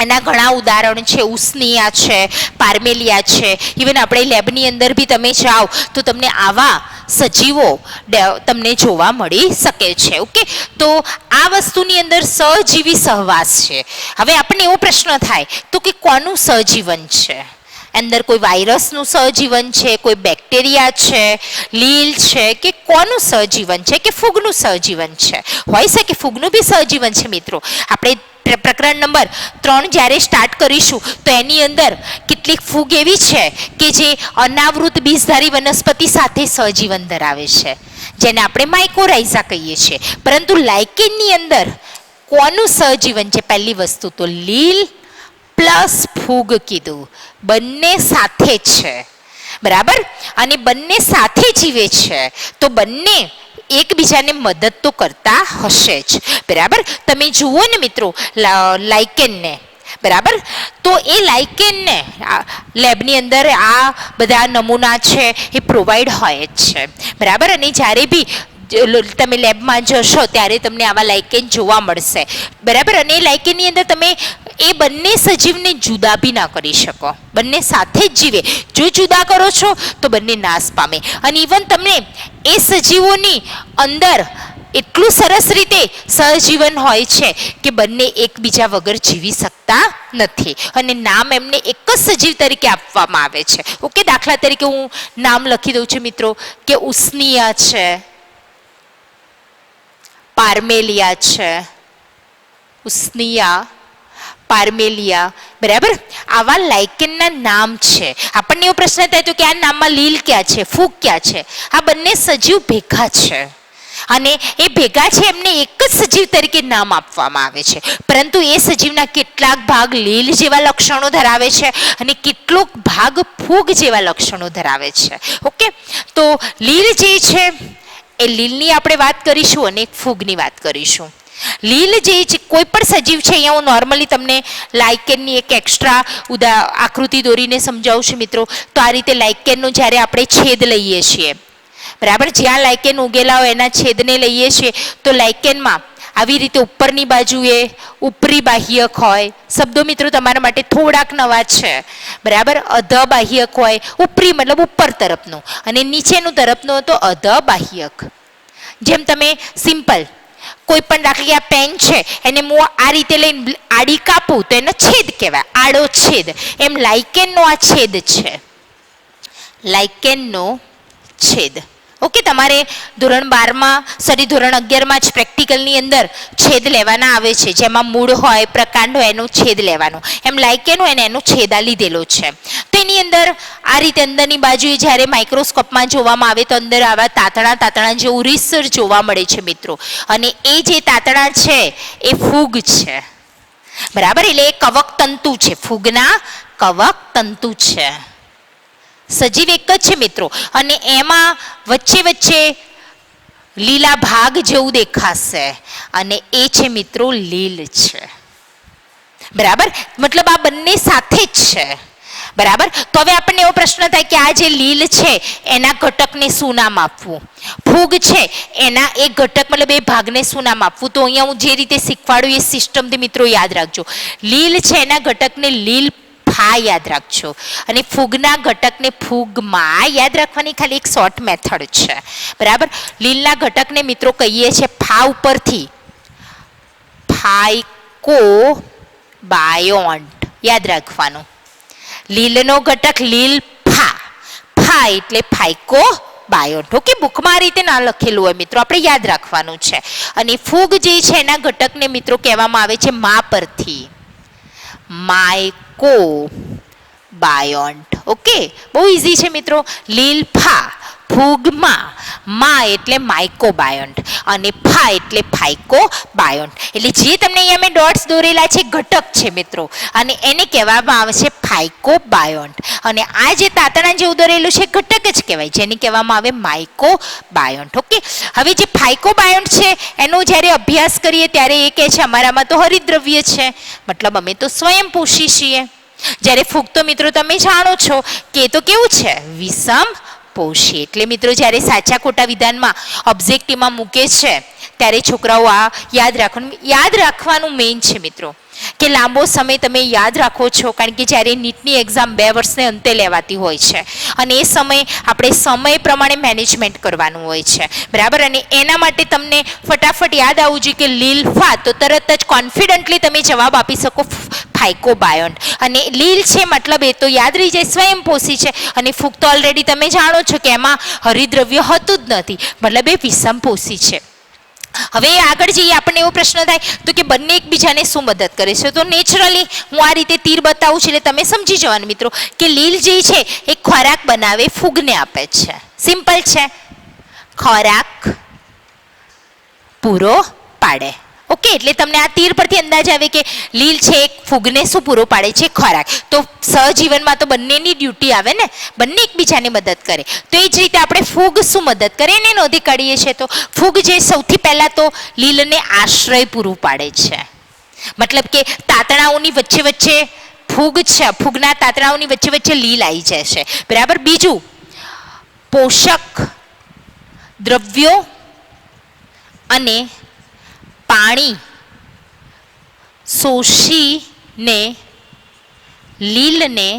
એના ઘણા ઉદાહરણ છે. ઉસ્નિયા છે, પાર્મેલિયા છે. ઇવન આપણે લેબની અંદર બી તમે જાઓ તો તમને આવા સજીવો તમને જોવા મળી શકે છે. ઓકે, તો આ વસ્તુની અંદર સહજીવી સહવાસ છે. હવે આપણને એવો પ્રશ્ન થાય તો કે કોનું સહજીવન છે? અંદર કોઈ વાયરસનું સહજીવન છે, કોઈ બેક્ટેરિયા છે, લીલ છે, કે કોનું સહજીવન છે, કે ફૂગનું સહજીવન છે? હોય છે કે ફૂગનું બી સહજીવન છે મિત્રો. આપણે પ્રકરણ નંબર 3 જ્યારે સ્ટાર્ટ કરીશું તો એની અંદર કેટલીક ફૂગ એવી છે કે જે અનાવૃત બીજધારી વનસ્પતિ સાથે સહજીવન ધરાવે છે, જેને આપણે માઇકોરાઇઝા કહીએ છીએ. પરંતુ લાઇકેનની અંદર કોનું સહજીવન છે? પહેલી વસ્તુ તો લીલ પ્લસ ફૂગ કીધું, બંને સાથે છે, બરાબર. અને બંને સાથે જીવે છે તો બંને એકબીજાને મદદ તો કરતા હશે જ, બરાબર. તમે જુઓ ને મિત્રો લાઇકેનને, બરાબર. તો એ લાઇકેનને લેબની અંદર આ બધા નમૂના છે એ પ્રોવાઈડ હોય જ છે, બરાબર. અને જ્યારે બી તમે લેબમાં જશો ત્યારે તમને આવા લાઇકેન જોવા મળશે, બરાબર. અને એ લાઇકેનની અંદર તમે એ બંને સજીવને જુદા બી ના કરી શકો, બંને સાથે જ જીવે. જો જુદા કરો છો તો બંને નાશ પામે. અને ઇવન તમને એ સજીવોની અંદર એટલું સરસ રીતે સહજીવન હોય છે કે બંને એકબીજા વગર જીવી શકતા નથી, અને નામ એમને એક જ સજીવ તરીકે આપવામાં આવે છે. ઓકે, દાખલા તરીકે હું નામ લખી દઉં છું મિત્રો કે ઉસ્નિયા છે, પાર્મેલિયા છે, ઉસ્નિયા, પાર્મેલિયા, બરાબર. આવા લાઇકેનના નામ છે. આપણને એવો પ્રશ્ન થાય તો કે આ નામમાં લીલ ક્યાં છે, ફૂગ ક્યાં છે? આ બંને સજીવ ભેગા છે, અને એ ભેગા છે એમને એક જ સજીવ તરીકે નામ આપવામાં આવે છે, પરંતુ એ સજીવના કેટલાક ભાગ લીલ જેવા લક્ષણો ધરાવે છે અને કેટલોક ભાગ ફૂગ જેવા લક્ષણો ધરાવે છે. ઓકે, તો લીલ જે છે એ લીલની આપણે વાત કરીશું અને ફૂગની વાત કરીશું. લીલ જે છે કોઈ પણ સજીવ છે, અહીંયા હું નોર્મલી તમને લાઇકેનની એક એક્સ્ટ્રા આકૃતિ દોરીને સમજાવું છું મિત્રો. તો આ રીતે લાઇકેનનો જ્યારે આપણે છેદ લઈએ છીએ, બરાબર, જ્યાં લાઇકેન ઉગેલા હોય એના છેદને લઈએ છીએ, તો લાઇકેનમાં આવી રીતે ઉપરની બાજુએ ઉપરી બાહ્યક હોય. શબ્દો મિત્રો તમારા માટે થોડાક નવા છે, બરાબર. અધ બાહ્યક હોય, ઉપરી મતલબ ઉપર તરફનું, અને નીચેનું તરફનું તો અધ બાહ્યક. જેમ તમે સિમ્પલ કોઈ પણ દાખલા કે આ પેન છે એને હું આ રીતે લઈને આડી કાપું તો એને છેદ કહેવાય, આડો છેદ. એમ લાઇકેનનો આ છેદ છે, લાઇકેનનો છેદ. ઓકે, તમારે ધોરણ 12માં ધોરણ 11માં જ પ્રેક્ટિકલની અંદર છેદ લેવાના આવે છે, જેમાં મૂળ હોય, પ્રકાંડ હોય, એનો છેદ લેવાનો. એમ લાઇકેન હોય ને એનો છેદ આ લીધેલો છે. તો એની અંદર આ રીતે અંદરની બાજુએ જ્યારે માઇક્રોસ્કોપમાં જોવામાં આવે તો અંદર આવા તાતણા જેવું રીસર જોવા મળે છે મિત્રો. અને એ જે તાતણા છે એ ફૂગ છે, બરાબર. એટલે એ કવક તંતુ છે, ફૂગના કવક તંતુ છે. સજીવ એક જ છે મિત્રો, અને એમાં વચ્ચે વચ્ચે લીલા ભાગ જેવું દેખાશે, અને એ છે મિત્રો લીલ છે, બરાબર. મતલબ આ બંને સાથે જ છે, બરાબર. તો હવે આપણને એવો પ્રશ્ન થાય કે આ જે લીલ છે એના ઘટકને શું નામ આપવું, ફૂગ છે એના એક ઘટક મતલબ એ ભાગને શું નામ આપવું. તો અહીંયા હું જે રીતે શીખવાડું એ સિસ્ટમથી મિત્રો યાદ રાખજો. લીલ છે એના ઘટકને લીલ ફા યાદ રાખજો, અને ફૂગના ઘટકને ફૂગમાં યાદ રાખવાની ખાલી એક શોર્ટ મેથડ છે, બરાબર. લીલના ઘટકને મિત્રો કહીએ છીએ ફા ઉપરથી ફાઇકોબાયોન્ટ, યાદ રાખવાનું. લીલનો ઘટક લીલ ફા, ફા એટલે ફાઇકોબાયોન્ટ. ઓકે, બુકમાં આ રીતે ના લખેલું હોય મિત્રો, આપણે યાદ રાખવાનું છે. અને ફૂગ જે છે એના ઘટકને મિત્રો કહેવામાં આવે છે મા પરથી માઇકોબાયોન્ટ. ઓકે, બહુ ઇઝી છે મિત્રો. લીલ ફા, ફૂગમાં, મા એટલે માઇકોબાયોન્ટ, અને ફા એટલે ફાઇકોબાયોન્ટ. એટલે જે તમને અહીંયા મેં ડોટ્સ દોરેલા છે ઘટક છે મિત્રો, અને એને કહેવામાં આવે છે ફાઇકોબાયોન્ટ. અને આ જે તાતણા જેવું દોરેલું છે ઘટક જ કહેવાય, જેને કહેવામાં આવે માઇકોબાયોન્ટ. ઓકે, હવે જે ફાઇકોબાયોન્ટ છે એનો જ્યારે અભ્યાસ કરીએ ત્યારે એ કહે છે અમારામાં તો હરિતદ્રવ્ય છે, મતલબ અમે તો સ્વયંપોષી છીએ. જ્યારે ફૂગ તો મિત્રો તમે જાણો છો કે એ તો કેવું છે, વિષમ પોષી. એટલે મિત્રો જ્યારે સાચા ખોટા વિધાનમાં ઓબ્જેક્ટિવમાં મૂકે છે ત્યારે છોકરાઓ આ યાદ રાખવાનું મેઇન છે મિત્રો, કે લાંબો સમય તમે યાદ રાખો છો. કારણ કે જ્યારે નીટની એક્ઝામ 2 વર્ષને અંતે લેવાતી હોય છે, અને એ સમય આપણે સમય પ્રમાણે મેનેજમેન્ટ કરવાનું હોય છે, બરાબર. અને એના માટે તમને ફટાફટ યાદ આવવું જોઈએ કે લીલ ફા, તો તરત જ કોન્ફિડન્ટલી તમે જવાબ આપી શકો ફાઇકોબાયોન્ટ. અને લીલ છે મતલબ એ તો યાદ રહી જાય સ્વયંપોષી છે, અને ફૂગ તો ઓલરેડી તમે જાણો છો કે એમાં હરિતદ્રવ્ય હોતું જ નથી, મતલબ એ વિષમપોષી છે. હવે આગળ જઈએ આપણને એવો પ્રશ્ન થાય તો કે બંને એકબીજાને શું મદદ કરે છે. તો નેચરલી હું આ રીતે તીર બતાવું છું એટલે તમે સમજી જવાનું મિત્રો કે લીલ જે છે એ ખોરાક બનાવે, ફૂગને આપે છે. સિમ્પલ છે, ખોરાક પૂરો પાડે. ઓકે, એટલે તમને આ તીર પરથી અંદાજ આવે કે લીલ છે એક ફૂગને શું પૂરો પાડે છે, ખોરાક. તો સહજીવનમાં તો બંનેની ડ્યુટી આવે ને, બંને એકબીજાને મદદ કરે. તો એ જ રીતે આપણે ફૂગ શું મદદ કરે એને નોંધી કાઢીએ છીએ. તો ફૂગ જે સૌથી પહેલા તો લીલને આશ્રય પૂરું પાડે છે, મતલબ કે તાતણાઓની વચ્ચે વચ્ચે ફૂગ છે, ફૂગના તાતણાઓની વચ્ચે વચ્ચે લીલ આવી જાય છે, બરાબર. બીજું, પોષક દ્રવ્યો અને પાણી શોષીને લીલને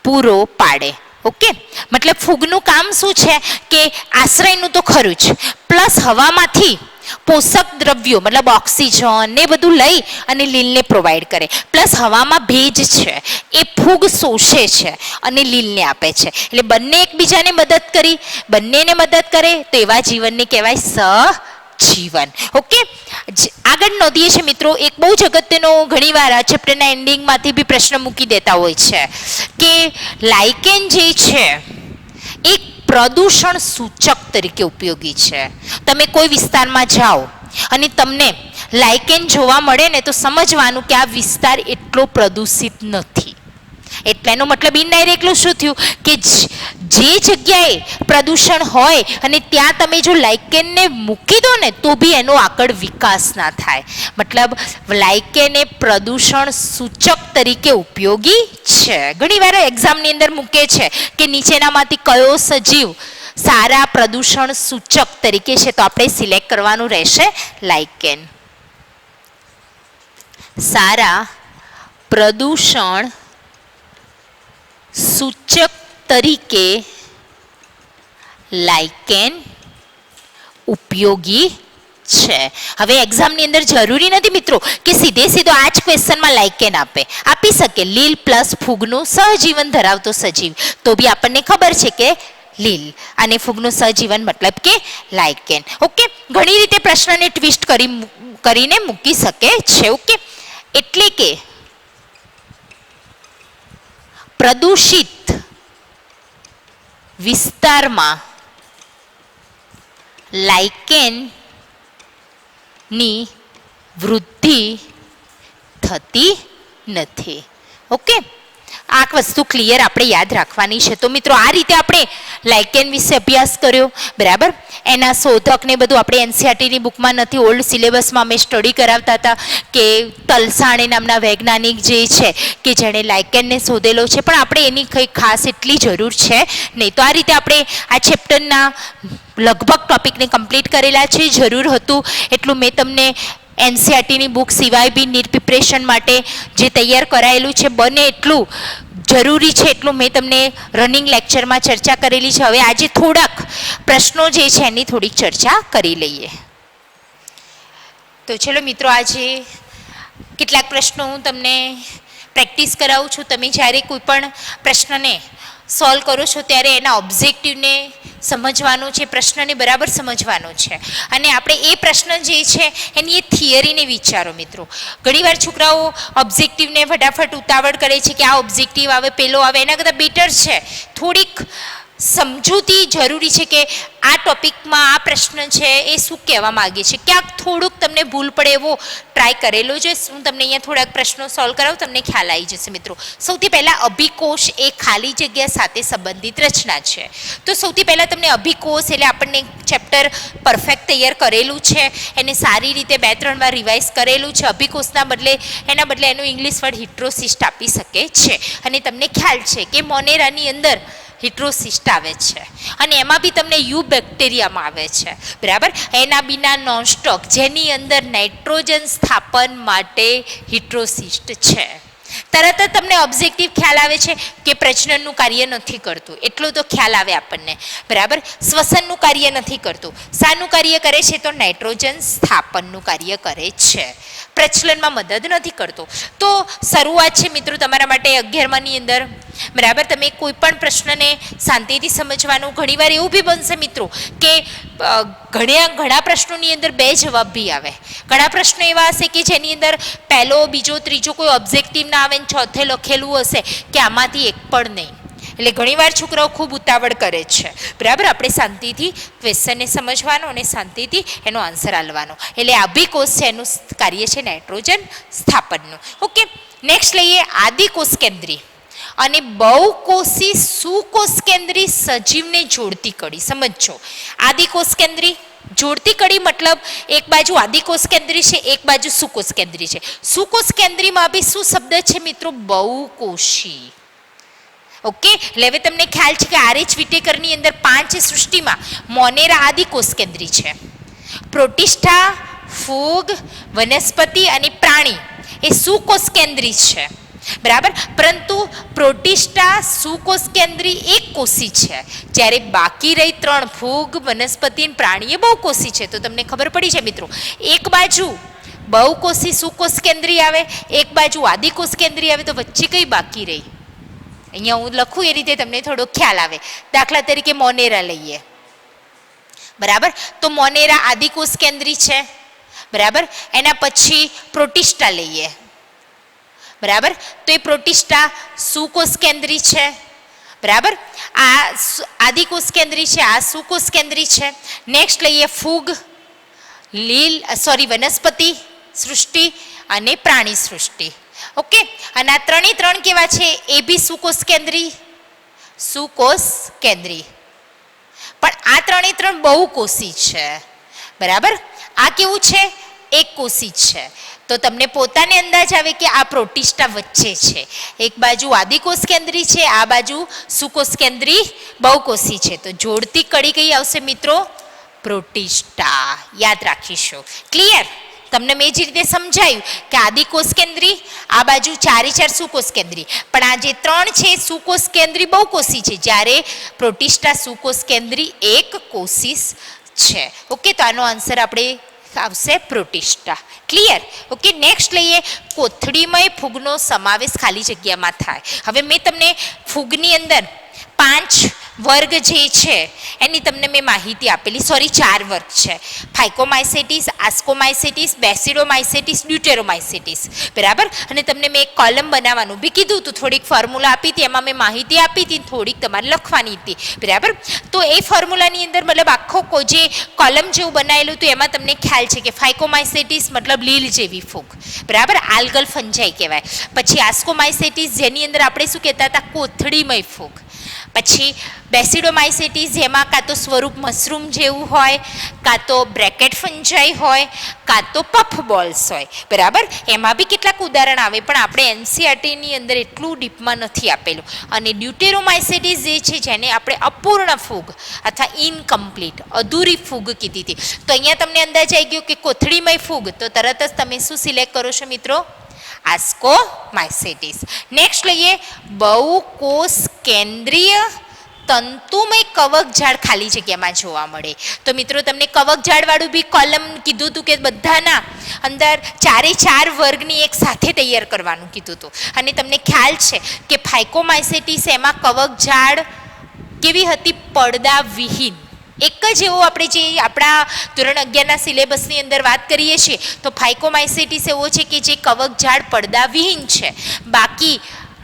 પૂરો પાડે. ઓકે, મતલબ ફૂગનું કામ શું છે કે આશ્રયનું તો ખરું જ, પ્લસ હવામાંથી પોષક દ્રવ્યો મતલબ ઓક્સિજન ને બધું લઈ અને લીલને પ્રોવાઈડ કરે, પ્લસ હવામાં ભેજ છે એ ફૂગ શોષે છે અને લીલને આપે છે. એટલે બંને એકબીજાને મદદ કરી, બંનેને મદદ કરે તો એવા જીવનને કહેવાય સજીવન. ઓકે, આગળ નોંધીએ છીએ મિત્રો એક બહુ જ અગત્યનો, ઘણીવાર આ ચેપ્ટરના એન્ડિંગમાંથી બી પ્રશ્ન મૂકી દેતા હોય છે કે લાઇકેન જે છે એક પ્રદૂષણ સૂચક તરીકે ઉપયોગી છે. તમે કોઈ વિસ્તારમાં જાઓ અને તમને લાઇકેન જોવા મળે ને તો સમજવાનું કે આ વિસ્તાર એટલો પ્રદૂષિત નથી. એટલે એનો મતલબ ઇનડાયરેક્ટલી શું થયું કે જે જગ્યાએ પ્રદૂષણ હોય અને ત્યાં તમે જો લાઇકેનને મૂકી દો ને તો બી એનો આગળ વિકાસ ના થાય. મતલબ લાઇકેન એ પ્રદૂષણ સૂચક તરીકે ઉપયોગી છે. ઘણીવાર એક્ઝામની અંદર મૂકે છે કે નીચેનામાંથી કયો સજીવ સારા પ્રદૂષણ સૂચક તરીકે છે, તો આપણે સિલેક્ટ કરવાનું રહેશે લાઇકેન. સારા પ્રદૂષણ સૂચક તરીકે લાઇકેન ઉપયોગી છે. હવે એક્ઝામની અંદર જરૂરી નથી મિત્રો કે સીધો આ જ ક્વેશ્ચનમાં લાઇકેન આપી શકે. લીલ પ્લસ ફૂગનું સહજીવન ધરાવતો સજીવ, તો બી આપણને ખબર છે કે લીલ અને ફૂગનું સહજીવન મતલબ કે લાઇકેન. ઓકે, ઘણી રીતે પ્રશ્નને ટ્વિસ્ટ કરીને મૂકી શકે છે. ઓકે, એટલે કે પ્રદૂષિત વિસ્તારમાં લાઇકેનની વૃદ્ધિ થતી નથી. ઓકે, આ વસ્તુ ક્લિયર આપણે યાદ રાખવાની છે. તો મિત્રો આ રીતે આપણે લાઇકેન વિશે અભ્યાસ કર્યો. બરાબર, એના શોધકને બધું આપણે એનસીઆરટીની બુકમાં નથી, ઓલ્ડ સિલેબસમાં અમે સ્ટડી કરાવતા હતા કે તલસાણે નામના વૈજ્ઞાનિક જે છે કે જેણે લાઇકેનને શોધેલો છે, પણ આપણે એની કંઈ ખાસ એટલી જરૂર છે નહીં. તો આ રીતે આપણે આ ચેપ્ટરના લગભગ ટોપિકને કમ્પ્લીટ કરેલા છે. જરૂર હતું એટલું મેં તમને એનસીઆરટીની બુક સિવાય બી નીટ પ્રિપરેશન માટે જે તૈયાર કરાયેલું છે બને એટલું જરૂરી છે એટલું મેં તમને રનિંગ લેક્ચરમાં ચર્ચા કરેલી છે. હવે આજે થોડાક પ્રશ્નો જે છે એની થોડીક ચર્ચા કરી લઈએ. તો ચલો મિત્રો, આજે કેટલાક પ્રશ્નો હું તમને પ્રેક્ટિસ કરાવું છું. તમે જ્યારે કોઈ પણ પ્રશ્નને સોલ્વ કરો છો ત્યારે એના ઓબ્જેક્ટિવને સમજવાનો છે, પ્રશ્નને બરાબર સમજવાનો છે. અને આપણે એ પ્રશ્ન જે છે એની એ થિયરીને વિચારો મિત્રો. ઘણીવાર છોકરાઓ ઓબ્જેક્ટિવને ફટાફટ ઉતાવળ કરે છે કે આ ઓબ્જેક્ટિવ આવે, પેલો આવે. એના કરતાં બેટર છે થોડીક સમજૂતી જરૂરી છે કે આ ટોપિકમાં આ પ્રશ્ન છે એ શું કહેવા માગે છે. ક્યાંક થોડુંક તમને ભૂલ પડે એવો ટ્રાય કરેલો છે. હું તમને અહીંયા થોડાક પ્રશ્નો સોલ્વ કરાવું, તમને ખ્યાલ આવી જશે મિત્રો. સૌથી પહેલાં અભિકોષ એ ખાલી જગ્યા સાથે સંબંધિત રચના છે. તો સૌથી પહેલાં તમને અભિકોષ એટલે આપણને ચેપ્ટર પરફેક્ટ તૈયાર કરેલું છે, એને સારી રીતે 2-3 વાર રિવાઇઝ કરેલું છે. અભિકોષના બદલે એનું ઇંગ્લિશ વર્ડ હિટ્રોસિસ્ટ આપી શકે છે. અને તમને ખ્યાલ છે કે મોનેરાની અંદર હિટ્રોસિસ્ટ આવે છે અને એમાં બી તમને યુ બેક્ટેરિયામાં આવે છે. બરાબર, એના બીના નોનસ્ટોક જેની અંદર નાઇટ્રોજન સ્થાપન માટે હિટ્રોસિસ્ટ છે. તરત જ તમને ઓબ્જેક્ટિવ ખ્યાલ આવે છે કે પ્રજનનનું કાર્ય નથી કરતું, એટલું તો ખ્યાલ આવે આપણને. બરાબર, શ્વસનનું કાર્ય નથી કરતું. શાનું કાર્ય કરે છે? તો નાઇટ્રોજન સ્થાપનનું કાર્ય કરે છે. પ્રચલનમાં મદદ નથી કરતો. તો શરૂઆત છે મિત્રો તમારા માટે 11માની અંદર. બરાબર, તમે કોઈ પણ પ્રશ્નને શાંતિથી સમજવાનું. ઘણીવાર એવું બી બનશે મિત્રો કે ઘણા પ્રશ્નોની અંદર 2 જવાબ બી આવે. ઘણા પ્રશ્નો એવા હશે કે જેની અંદર પહેલો, બીજો, ત્રીજો કોઈ ઓબ્જેક્ટિવ ના આવે, ચોથે લખેલું હશે કે આમાંથી એક પણ નહીં. એટલે ઘણીવાર છોકરાઓ ખૂબ ઉતાવળ કરે છે. બરાબર, આપણે શાંતિથી ક્વેશ્ચનને સમજવાનો અને શાંતિથી એનો આન્સર આપવાનો. એટલે અભિકોષ છે એનું કાર્ય છે નાઇટ્રોજન સ્થાપનનું. ઓકે, નેક્સ્ટ લઈએ આદિકોષ કેન્દ્રી અને બહુકોષી સુકોષ કેન્દ્રી સજીવને જોડતી કડી. સમજો, આદિકોષ કેન્દ્રી જોડતી કડી મતલબ એક બાજુ આદિકોષ કેન્દ્રી છે, એક બાજુ સુકોષ કેન્દ્રી છે. સુકોષ કેન્દ્રીમાં બી શું શબ્દ છે મિત્રો? બહુકોષી. ઓકે, એટલે હવે તમને ખ્યાલ છે કે આરએચ વિટેકરની અંદર 5 સૃષ્ટિમાં મોનેરા આદિકોષ કેન્દ્રી છે. પ્રોટિસ્ટા, ફૂગ, વનસ્પતિ અને પ્રાણી એ સુકોષ કેન્દ્રી છે. બરાબર, પરંતુ પ્રોટિસ્ટા સુકોષ કેન્દ્રી એક કોષી છે, જ્યારે બાકી રહી 3 ફૂગ, વનસ્પતિ અને પ્રાણી એ બહુકોષી છે. તો તમને ખબર પડી છે મિત્રો, એક બાજુ બહુકોષી સુકોષ કેન્દ્રી આવે, એક બાજુ આદિકોષ કેન્દ્રી આવે, તો વચ્ચે કઈ બાકી રહી? અહીંયા હું લખું એ રીતે તમને થોડો ખ્યાલ આવે. દાખલા તરીકે મોનેરા લઈએ. બરાબર, તો મોનેરા આદિકોષ કેન્દ્રી છે. બરાબર, એના પછી પ્રોટિસ્ટા લઈએ. બરાબર, તો એ પ્રોટિસ્ટા સુકોષ કેન્દ્રી છે. બરાબર. આ આદિકોષ કેન્દ્રી છે, આ સુકોષ કેન્દ્રી છે. નેક્સ્ટ લઈએ ફૂગ, વનસ્પતિ સૃષ્ટિ અને પ્રાણી સૃષ્ટિ. ઓકે, અને આ ત્રણ કેવા છે? એ બી સુકોષ કેન્દ્રી, સુકોષ કેન્દ્રી. પણ આ ત્રણ બહુ કોષી છે. બરાબર. આ કેવું છે? એક કોષી છે. તો તમને પોતાને અંદાજ આવે કે આ પ્રોટિસ્ટા વચ્ચે છે. એક બાજુ આદિકોષ કેન્દ્રી છે, આ બાજુ સુકોષ કેન્દ્રી બહુકોષી છે. તો જોડતી કડી કઈ આવશે મિત્રો? પ્રોટિસ્ટા. યાદ રાખીશું. ક્લિયર? તમને મેં જે રીતે સમજાયું કે આદિકોષ કેન્દ્રી, આ બાજુ 4 સુકોષ કેન્દ્રી, પણ આ જે 3 છે સુકોષ કેન્દ્રી બહુકોષી છે, જ્યારે પ્રોટિસ્ટા સુકોષ કેન્દ્રી એક કોષી છે. ઓકે, તો આનો આન્સર આપણે આવશે પ્રોટિસ્ટા. ક્લિયર? ઓકે, નેક્સ્ટ લઈએ કોથળીમય ફૂગનો સમાવેશ ખાલી જગ્યામાં થાય. હવે મેં તમને ફૂગની અંદર 5 વર્ગ જે છે એની તમને મેં માહિતી આપેલી. 4 વર્ગ છે: ફાઇકોમાઇસેટિસ, આસ્કોમાઇસેટિસ, બેસિડોમાઇસેટિસ, ડ્યુટેરોમાઇસેટિસ. બરાબર. અને તમને મેં એક કોલમ બનાવવાનું બી કીધું હતું, થોડીક ફોર્મ્યુલા આપી હતી, એમાં મેં માહિતી આપી હતી, થોડીક તમારે લખવાની હતી. બરાબર. તો એ ફોર્મ્યુલાની અંદર મતલબ આખો જે કોલમ જેવું બનાવેલું હતું એમાં તમને ખ્યાલ છે કે ફાઇકોમાઇસેટિસ મતલબ લીલ જેવી ફૂગ. બરાબર. આલ્ગલ ફંજાઈ કહેવાય. પછી આસ્કોમાઇસેટિસ, જેની અંદર આપણે શું કહેતા હતા? કોથળીમય ફૂગ. પછી બેસિડોમાઇસેટિસ, જેમાં કાં તો સ્વરૂપ મશરૂમ જેવું હોય, કાં તો બ્રેકેટ ફંજાઈ હોય, કાં તો પફ બોલ્સ હોય. બરાબર. એમાં બી કેટલાક ઉદાહરણ આવે, પણ આપણે એનસીઆરટીની અંદર એટલું ડીપમાં નથી આપેલું. અને ડ્યુટેરોમાઇસેટિસ જે છે, જેને આપણે અપૂર્ણ ફૂગ અથવા ઇનકમ્પ્લીટ, અધૂરી ફૂગ કીધી હતી. તો અહીંયા તમને અંદાજ આવી ગયો કે કોથળીમય ફૂગ, તો તરત જ તમે શું સિલેક્ટ કરો છો મિત્રો? આસ્કોમાઇસેટિસ. નેક્સ્ટ લઈએ બહુકોષ કેન્દ્રીય તંતુમય કવકજાળ ખાલી જગ્યામાં જોવા મળે. તો મિત્રો તમને કવકજાળ વાળું બી કોલમ કીધું હતું કે બધાના અંદર 4 વર્ગની એક સાથે તૈયાર કરવાનું કીધું હતું. અને તમને ખ્યાલ છે કે ફાઇકોમાઇસેટિસ એમાં કવકજાળ કેવી હતી? પડદા વિહીન. એક જ એવો આપણે જે આપણા ધોરણ 11ના સિલેબસની અંદર વાત કરીએ છીએ તો ફાઇકોમાઇસેટિસ એવો છે કે જે કવકજાળ પડદા વિહીન છે. બાકી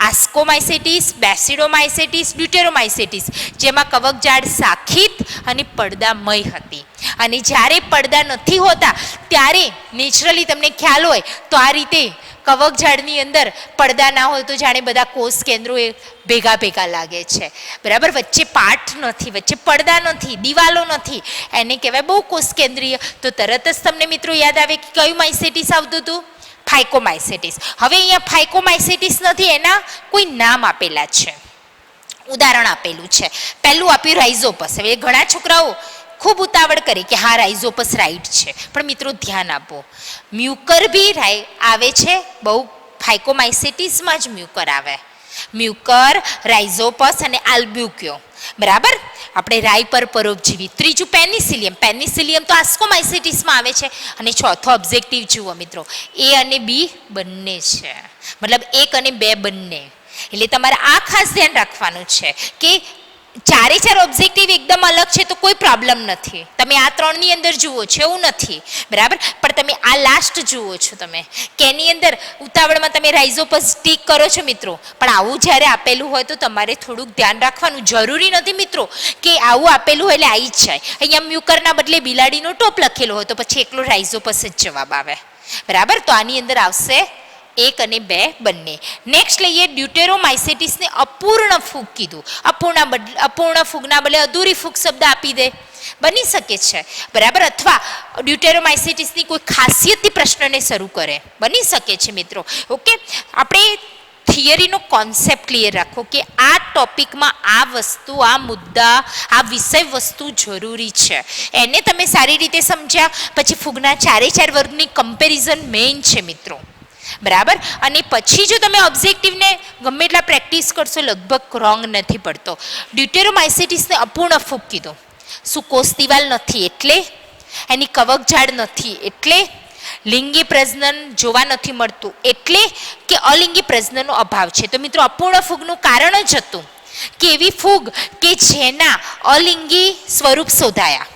આસ્કોમાઇસેટિસ, બેસિડોમાઇસેટિસ, ડ્યુટેરોમાઇસેટિસ જેમાં કવકજાળ શાખિત અને પડદામય હતી. અને જ્યારે પડદા નથી હોતા ત્યારે નેચરલી તમને ખ્યાલ હોય તો આ રીતે કવકજાળની અંદર પડદા ના હોય તો જાણે બધા કોષ કેન્દ્રો એ ભેગા લાગે છે. બરાબર. વચ્ચે પાઠ નથી, વચ્ચે પડદા નથી, દિવાલો નથી, એને કહેવાય બહુ કોષ કેન્દ્રીય. તો તરત જ તમને મિત્રો યાદ આવે કે કયું માઇસેટિસ આવતું હતું? ફાઇકોમાઇસેટિસ. હવે અહીંયા ફાઇકોમાઇસેટિસ નથી, એના કોઈ નામ આપેલા છે, ઉદાહરણ આપેલું છે. પહેલું આપ્યું રાઇઝોપસ. હવે ઘણા છોકરાઓ ખૂબ ઉતાવળ કરી કે હા રાઇઝોપસ રાઈટ છે, પણ મિત્રો ધ્યાન આપો, મ્યુકર બી આવે છે. બહુ ફાઇકોમાઇસેટિસમાં જ મ્યુકર આવે. મ્યુકર, રાઇઝોપસ અને આલ્બ્યુક્યો. બરાબર. આપણે રાઈ પર પરોપજીવી. ત્રીજું પેનિસિલિયમ. પેનિસિલિયમ તો આસ્કોમાઇસેટિસમાં આવે છે. અને ચોથો ઓબ્જેક્ટિવ જુઓ મિત્રો, એ અને બી બંને છે, મતલબ 1 અને 2 બંને. એટલે તમારે આ ખાસ ધ્યાન રાખવાનું છે કે 4 ઓબ્જેક્ટિવ એકદમ અલગ છે તો કોઈ પ્રોબ્લેમ નથી. તમે આ 3ની અંદર જુઓ છો એવું નથી. બરાબર. પણ તમે આ લાસ્ટ જુઓ છો તમે કે એની અંદર ઉતાવળમાં તમે રાઇઝોપસ ટીક કરો છો મિત્રો, પણ આવું જ્યારે આપેલું હોય તો તમારે થોડુંક ધ્યાન રાખવાનું. જરૂરી નથી મિત્રો કે આવું આપેલું હોય એટલે આવી જ જાય. અહીંયા મ્યુકરના બદલે બિલાડીનો ટોપ લખેલો હોય તો પછી એકલો રાઇઝોપસ જ જવાબ આવે. બરાબર. તો આની અંદર આવશે 1 અને 2 બંને. નેક્સ્ટ લઈએ ડ્યુટેરોમાઇસેટિસને અપૂર્ણ ફૂગ કીધું. અપૂર્ણ ફૂગના બદલે અધૂરી ફૂગ શબ્દ આપી દે, બની શકે છે. બરાબર. અથવા ડ્યુટેરોમાઇસેટિસની કોઈ ખાસિયતથી પ્રશ્નને શરૂ કરે, બની શકે છે મિત્રો. ઓકે, આપણે થિયરીનો કોન્સેપ્ટ ક્લિયર રાખો કે આ ટોપિકમાં આ વસ્તુ, આ મુદ્દા, આ વિષય વસ્તુ જરૂરી છે. એને તમે સારી રીતે સમજ્યા પછી ફૂગના 4 વર્ગની કમ્પેરિઝન મેઇન છે મિત્રો. બરાબર. અને પછી જો તમે ઓબ્જેક્ટિવને ગમે એટલા પ્રેક્ટિસ કરશો લગભગ રોંગ નથી પડતો. ડ્યુટેરોમાઇસેટિસને અપૂર્ણ ફૂગ કીધું. સુકોષ દિવાલ નથી એટલે, એની કવકજાળ નથી એટલે, લિંગી પ્રજનન જોવા નથી મળતું એટલે કે અલિંગી પ્રજનનનો અભાવ છે. તો મિત્રો અપૂર્ણ ફૂગનું કારણ જ હતું કે એવી ફૂગ કે જેના અલિંગી સ્વરૂપ શોધાયા,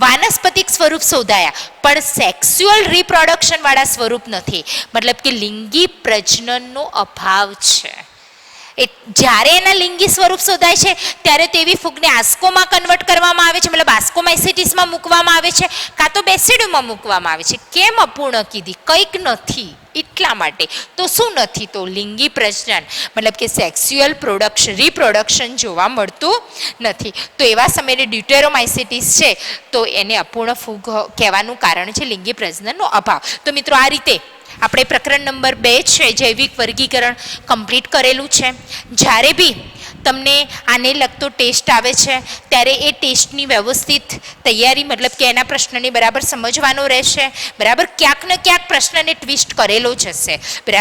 વાનસ્પતિક સ્વરૂપ શોધાયા, પણ સેક્સ્યુઅલ રિપ્રોડક્શન વાળા સ્વરૂપ નથી, મતલબ કે લિંગી પ્રજનનનો અભાવ છે. જ્યારે એના લિંગી સ્વરૂપ શોધાય છે ત્યારે તેવી ફૂગને આસ્કોમાં કન્વર્ટ કરવામાં આવે છે, મતલબ આસ્કોમાઇસિટીસમાં મૂકવામાં આવે છે, કાં તો બેસિડમાં મૂકવામાં આવે છે. કેમ અપૂર્ણ કીધી? કંઈક નથી એટલા માટે. તો શું નથી? તો લિંગી પ્રજનન મતલબ કે સેક્સ્યુઅલ રિપ્રોડક્શન જોવા મળતું નથી. તો એવા સમયે ડ્યુટેરોમાઇસિટીસ છે તો એને અપૂર્ણ ફૂગ કહેવાનું કારણ છે લિંગી પ્રજનનનો અભાવ. તો મિત્રો આ રીતે આપણે પ્રકરણ નંબર 2 છે જૈવિક વર્ગીકરણ કમ્પ્લીટ કરેલું છે. જ્યારે બી તમને આને લગતો ટેસ્ટ આવે છે ત્યારે એ ટેસ્ટની વ્યવસ્થિત તૈયારી મતલબ કે એના પ્રશ્નને બરાબર સમજવાનો રહેશે. બરાબર, ક્યાંક ને ક્યાંક પ્રશ્નને ટ્વિસ્ટ કરેલો જ હશે. બરાબર.